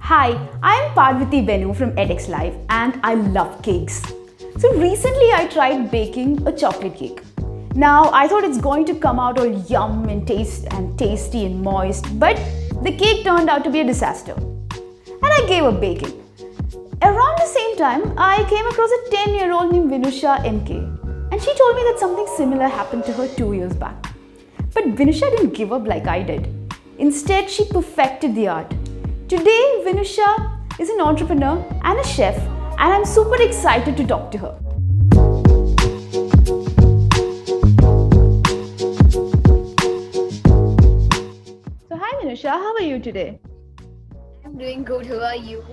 Hi, I'm Parvathi Benu from Edexlive and I love cakes. So recently I tried baking a chocolate cake. Now I thought it's going to come out all yum and tasty and moist, but the cake turned out to be a disaster. And I gave up baking. Around the same time, I came across a 10-year-old named Vinusha MK, and she told me that something similar happened to her 2 years back. But Vinusha didn't give up like I did. Instead, she perfected the art. Today, Vinusha is an entrepreneur and a chef, and I'm super excited to talk to her. So, hi Vinusha, how are you today? I'm doing good. How are you?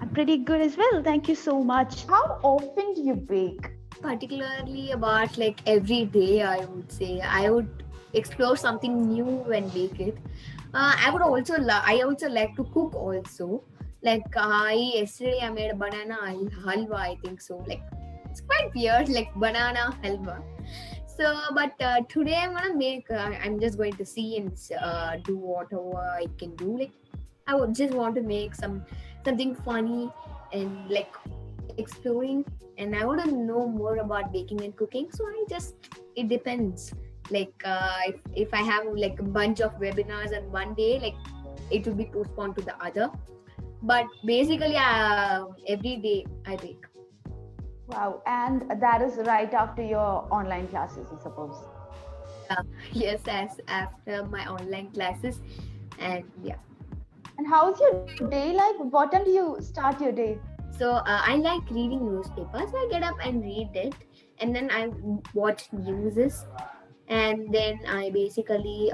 I'm pretty good as well, thank you so much. How often do you bake? Particularly about like every day, I would say. I would explore something new and bake it. I also like to cook also. Like yesterday I made a banana halwa. I think so. Like it's quite weird, like banana halwa. So, but today I'm gonna make. I'm just going to see and do whatever I can do. Like I would just want to make something funny and like exploring, and I want to know more about baking and cooking. So it depends. Like if I have like a bunch of webinars on one day, like it will be postponed to the other. But basically, every day I bake. Wow, and that is right after your online classes, I suppose. Yes, as after my online classes, and yeah. And how's your day like? What time do you start your day? So I like reading newspapers. I get up and read it, and then I watch news, and then I basically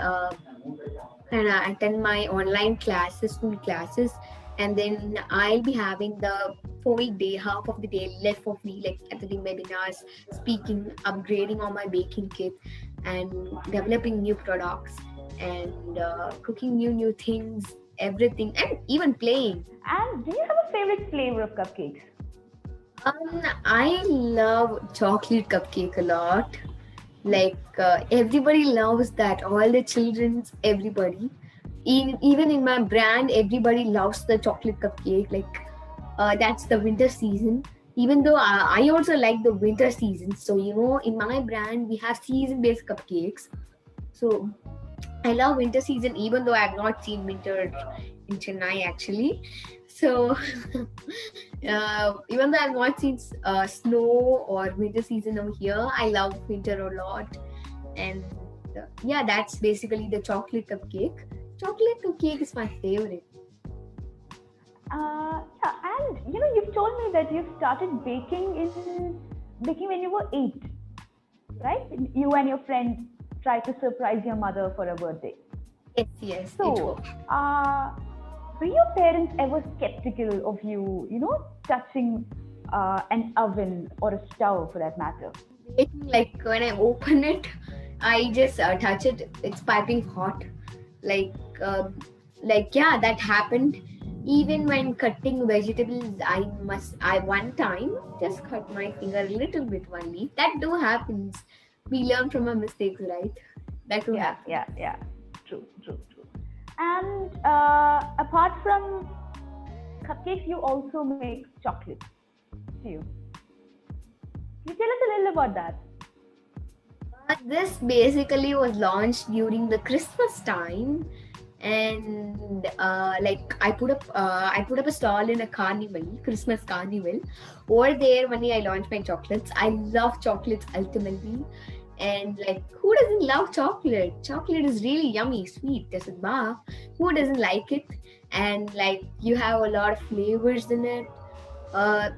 attend my online classes, school classes, and then I'll be having the 4 week day, half of the day left for me, like attending webinars, speaking, upgrading on my baking kit, and developing new products, and cooking new things, everything, and even playing. And do you have a favorite flavor of cupcakes? I love chocolate cupcake a lot. Like everybody loves that. All the childrens, everybody. Even in my brand, everybody loves the chocolate cupcake. Like that's the winter season. Even though I also like the winter season. So in my brand we have season-based cupcakes. So I love winter season, even though I have not seen winter in Chennai actually. So even though I've not seen snow or winter season over here, I love winter a lot. And yeah, that's basically the chocolate cupcake. Chocolate cupcake is my favorite. Yeah, and you've told me that you started baking when you were 8, right? You and your friend tried to surprise your mother for her birthday. Yes. So, were your parents ever skeptical of you, touching an oven or a stove for that matter? Like when I open it, I just touch it. It's piping hot. Like, uh, yeah, that happened. Even when cutting vegetables, I one time just cut my finger a little bit only. That do happens. We learn from our mistakes, right? That do happen. Yeah. True. And apart from cupcakes, you also make chocolate. Do you? Can you tell us a little about that? This basically was launched during the Christmas time, and like I put up a stall in a carnival, Christmas carnival. Over there, only I launched my chocolates. I love chocolates ultimately, and like who doesn't love chocolate? Chocolate is really yummy, sweet. Doesn't bar. Who doesn't like it? And like you have a lot of flavors in it. Uh,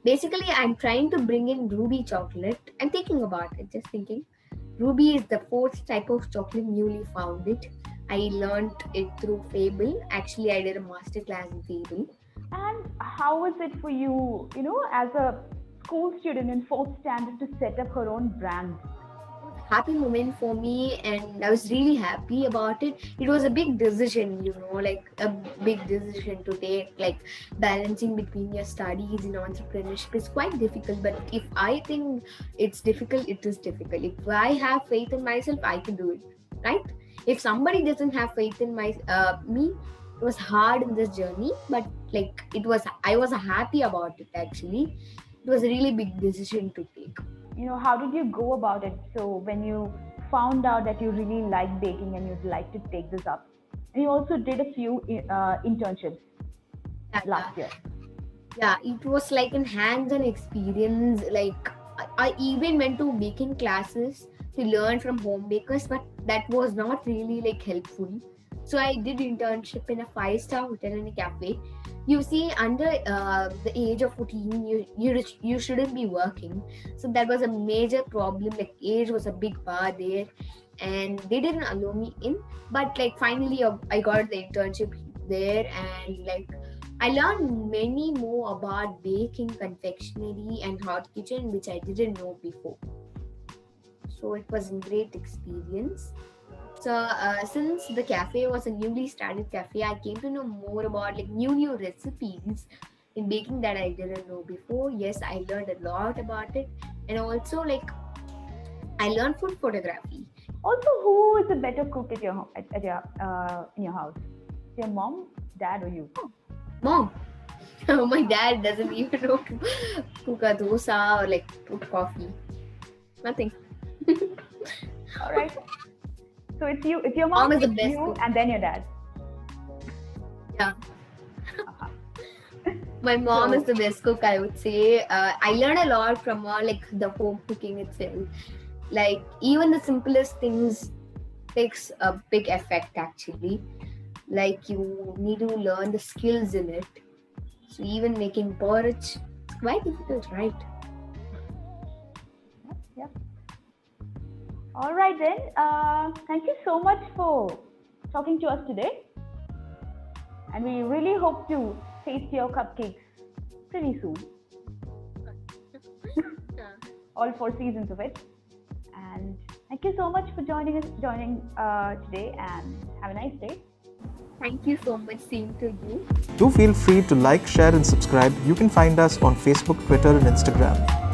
Basically, I'm trying to bring in ruby chocolate. I'm thinking about it. Just thinking. Ruby is the fourth type of chocolate newly found it. I learned it through Fable. Actually, I did a master class in Fable. And how was it for you, as a school student in fourth standard to set up her own brand? Happy moment for me, and I was really happy about it. It was a big decision, like a big decision to take. Like balancing between your studies and entrepreneurship is quite difficult. But if I think it's difficult, it is difficult. If I have faith in myself, I can do it, right? If somebody doesn't have faith in me, it was hard in this journey, but like I was happy about it actually. It was a really big decision to take. How did you go about it? So when you found out that you really like baking and you'd like to take this up, and you also did a few internships Yeah, last year. yeah, it was like an hands-on experience. Like I even went to baking classes to learn from home bakers, but that was not really like helpful. So I did internship in a five-star hotel and a cafe. You see, under the age of 14, you shouldn't be working. So that was a major problem. Like age was a big bar there, and they didn't allow me in. But like finally, I got the internship there, and like I learned many more about baking, confectionery, and hot kitchen, which I didn't know before. So it was a great experience. So since the cafe was a newly started cafe, I came to know more about like new recipes in baking that I didn't know before. Yes, I learned a lot about it, and also like I learned food photography. Also, who is a better cook at your in your house? Your mom, dad, or you? Mom. My dad doesn't even know to cook a dosa or like cook coffee. Nothing. All right. So it's you. It's your Mom mom, is the it's best you, cook. and then your dad. Yeah. Uh-huh. My mom So- is the best cook, I would say. I learned a lot from her, like the home cooking itself. Like even the simplest things takes a big effect actually. Like you need to learn the skills in it. So even making porridge, it's quite difficult, right? Yep. All right then. Thank you so much for talking to us today, and we really hope to taste your cupcakes pretty soon. All 4 seasons of it. And thank you so much for joining today, and have a nice day. Thank you so much, same to you. Do feel free to like, share, and subscribe. You can find us on Facebook, Twitter, and Instagram.